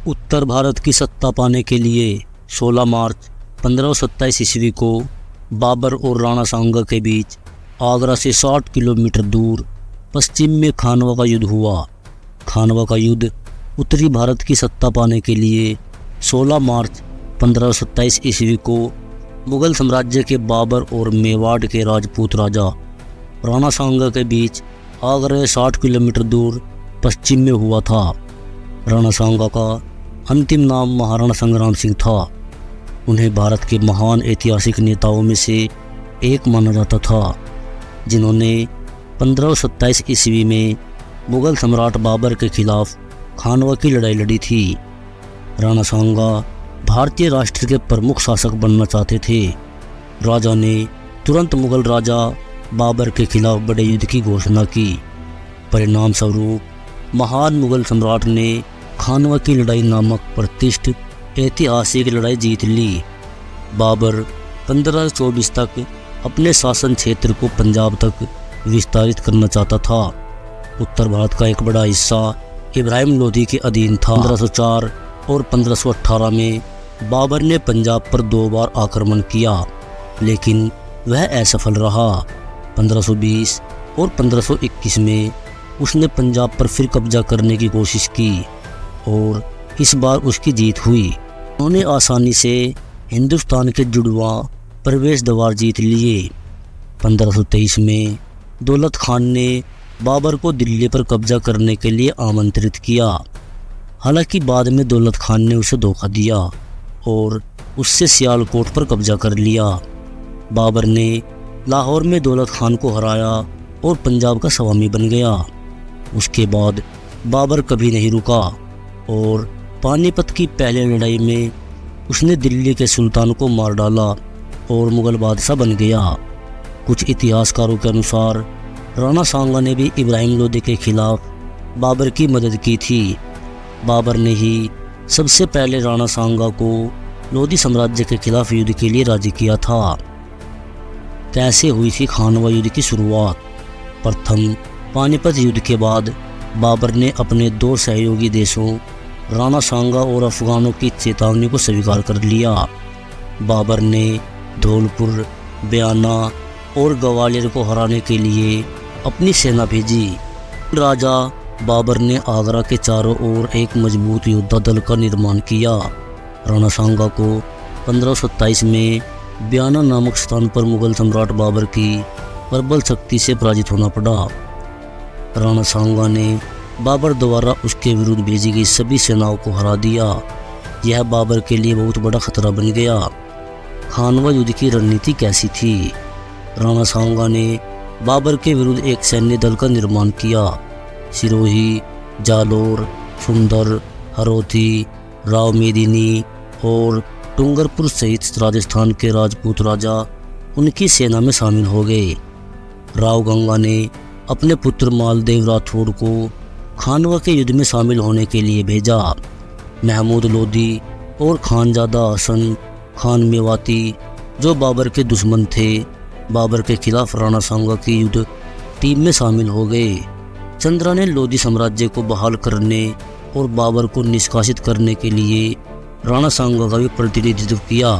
उत्तर भारत की सत्ता पाने के लिए 16 मार्च 1527 ईस्वी को बाबर और राणा सांगा के बीच आगरा से 60 किलोमीटर दूर पश्चिम में खानवा का युद्ध हुआ। खानवा का युद्ध उत्तरी भारत की सत्ता पाने के लिए 16 मार्च 1527 ईस्वी को मुगल साम्राज्य के बाबर और मेवाड़ के राजपूत राजा राणा सांगा के बीच आगरा से 60 किलोमीटर दूर पश्चिम में हुआ था। राणा सांगा का अंतिम नाम महाराणा संग्राम सिंह था। उन्हें भारत के महान ऐतिहासिक नेताओं में से एक माना जाता था, जिन्होंने 1527 ईस्वी में मुगल सम्राट बाबर के खिलाफ खानवा की लड़ाई लड़ी थी। राणा सांगा भारतीय राष्ट्र के प्रमुख शासक बनना चाहते थे। राजा ने तुरंत मुगल राजा बाबर के खिलाफ बड़े युद्ध की घोषणा की। परिणाम स्वरूप महान मुगल सम्राट ने खानवा की लड़ाई नामक प्रतिष्ठित ऐतिहासिक लड़ाई जीत ली। बाबर 1524 तक अपने शासन क्षेत्र को पंजाब तक विस्तारित करना चाहता था। उत्तर भारत का एक बड़ा हिस्सा इब्राहिम लोधी के अधीन था। 1504 और 1518 में बाबर ने पंजाब पर 2 बार आक्रमण किया, लेकिन वह असफल रहा। 1520 और 1521 में उसने पंजाब पर फिर कब्जा करने की कोशिश की और इस बार उसकी जीत हुई। उन्होंने आसानी से हिंदुस्तान के जुड़वा प्रवेश द्वार जीत लिए। 1523 में दौलत खान ने बाबर को दिल्ली पर कब्जा करने के लिए आमंत्रित किया। हालांकि बाद में दौलत खान ने उसे धोखा दिया और उससे सियालकोट पर कब्जा कर लिया। बाबर ने लाहौर में दौलत खान को हराया और पंजाब का स्वामी बन गया। उसके बाद बाबर कभी नहीं रुका और पानीपत की पहली लड़ाई में उसने दिल्ली के सुल्तान को मार डाला और मुगल बादशाह बन गया। कुछ इतिहासकारों के अनुसार राणा सांगा ने भी इब्राहिम लोधी के खिलाफ बाबर की मदद की थी। बाबर ने ही सबसे पहले राणा सांगा को लोधी साम्राज्य के खिलाफ युद्ध के लिए राजी किया था। कैसे हुई थी खानवा युद्ध की शुरुआत? प्रथम पानीपत युद्ध के बाद बाबर ने अपने 2 सहयोगी देशों राणा सांगा और अफगानों की चेतावनी को स्वीकार कर लिया। बाबर ने धौलपुर, बयाना और ग्वालियर को हराने के लिए अपनी सेना भेजी। राजा बाबर ने आगरा के चारों ओर एक मजबूत योद्धा दल का निर्माण किया। राणा सांगा को 1527 में बयाना नामक स्थान पर मुगल सम्राट बाबर की प्रबल शक्ति से पराजित होना पड़ा। राणा सांगा ने बाबर द्वारा उसके विरुद्ध भेजी गई सभी सेनाओं को हरा दिया। यह बाबर के लिए बहुत बड़ा खतरा बन गया। खानवा युद्ध की रणनीति कैसी थी? राणा सांगा ने बाबर के विरुद्ध एक सैन्य दल का निर्माण किया। सिरोही, जालोर, सुंदर, हरोथी, रावमेदिनी और डूंगरपुर सहित राजस्थान के राजपूत राजा उनकी सेना में शामिल हो गए। राव गंगा ने अपने पुत्र मालदेव राठौड़ को खानवा के युद्ध में शामिल होने के लिए भेजा। महमूद लोधी और खानजादा हसन खान मेवाती, जो बाबर के दुश्मन थे, बाबर के खिलाफ राणा सांगा की युद्ध टीम में शामिल हो गए। चंद्रा ने लोधी साम्राज्य को बहाल करने और बाबर को निष्कासित करने के लिए राणा सांगा का भी प्रतिनिधित्व किया।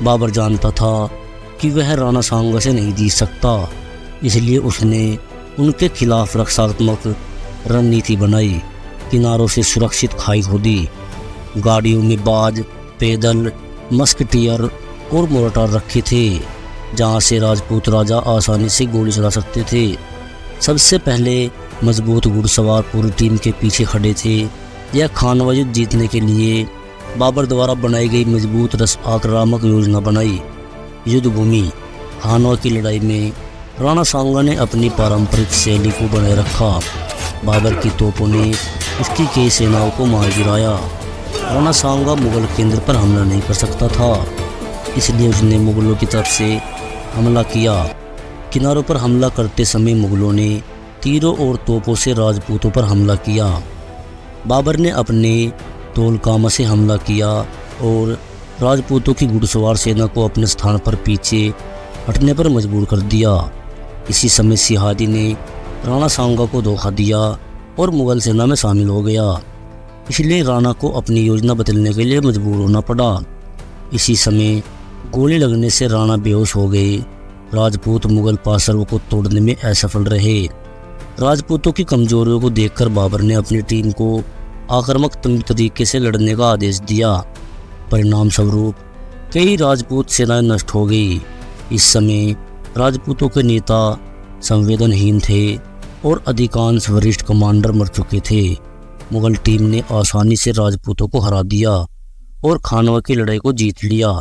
बाबर जानता था कि वह राणा सांगा से नहीं जीत सकता, इसलिए उसने उनके खिलाफ रक्षात्मक रणनीति बनाई। किनारों से सुरक्षित खाई खोदी। गाड़ियों में बाज, पैदल, मस्कटियर और मोर्टार रखे थे, जहां से राजपूत राजा आसानी से गोली चला सकते थे। सबसे पहले मजबूत घुड़सवार पूरी टीम के पीछे खड़े थे। यह खानवा युद्ध जीतने के लिए बाबर द्वारा बनाई गई मजबूत आक्रामक योजना बनाई। युद्ध भूमि खानवा की लड़ाई में राणा सांगा ने अपनी पारंपरिक शैली को बनाए रखा। बाबर की तोपों ने उसकी कई सेनाओं को मार गिराया। राणा सांगा मुगल केंद्र पर हमला नहीं कर सकता था, इसलिए उसने मुगलों की तरफ से हमला किया। किनारों पर हमला करते समय मुगलों ने तीरों और तोपों से राजपूतों पर हमला किया। बाबर ने अपने तोलकामा से हमला किया और राजपूतों की घुड़सवार सेना को अपने स्थान पर पीछे हटने पर मजबूर कर दिया। इसी समय सिहादी ने राणा सांगा को धोखा दिया और मुगल सेना में शामिल हो गया। इसलिए राणा को अपनी योजना बदलने के लिए मजबूर होना पड़ा। इसी समय गोली लगने से राणा बेहोश हो गए। राजपूत मुगल पासरों को तोड़ने में असफल रहे। राजपूतों की कमजोरियों को देखकर बाबर ने अपनी टीम को आक्रामक तरीके से लड़ने का आदेश दिया। परिणाम स्वरूप कई राजपूत सेनाएं नष्ट हो गई। इस समय राजपूतों के नेता संवेदनहीन थे और अधिकांश वरिष्ठ कमांडर मर चुके थे। मुगल टीम ने आसानी से राजपूतों को हरा दिया और खानवा की लड़ाई को जीत लिया।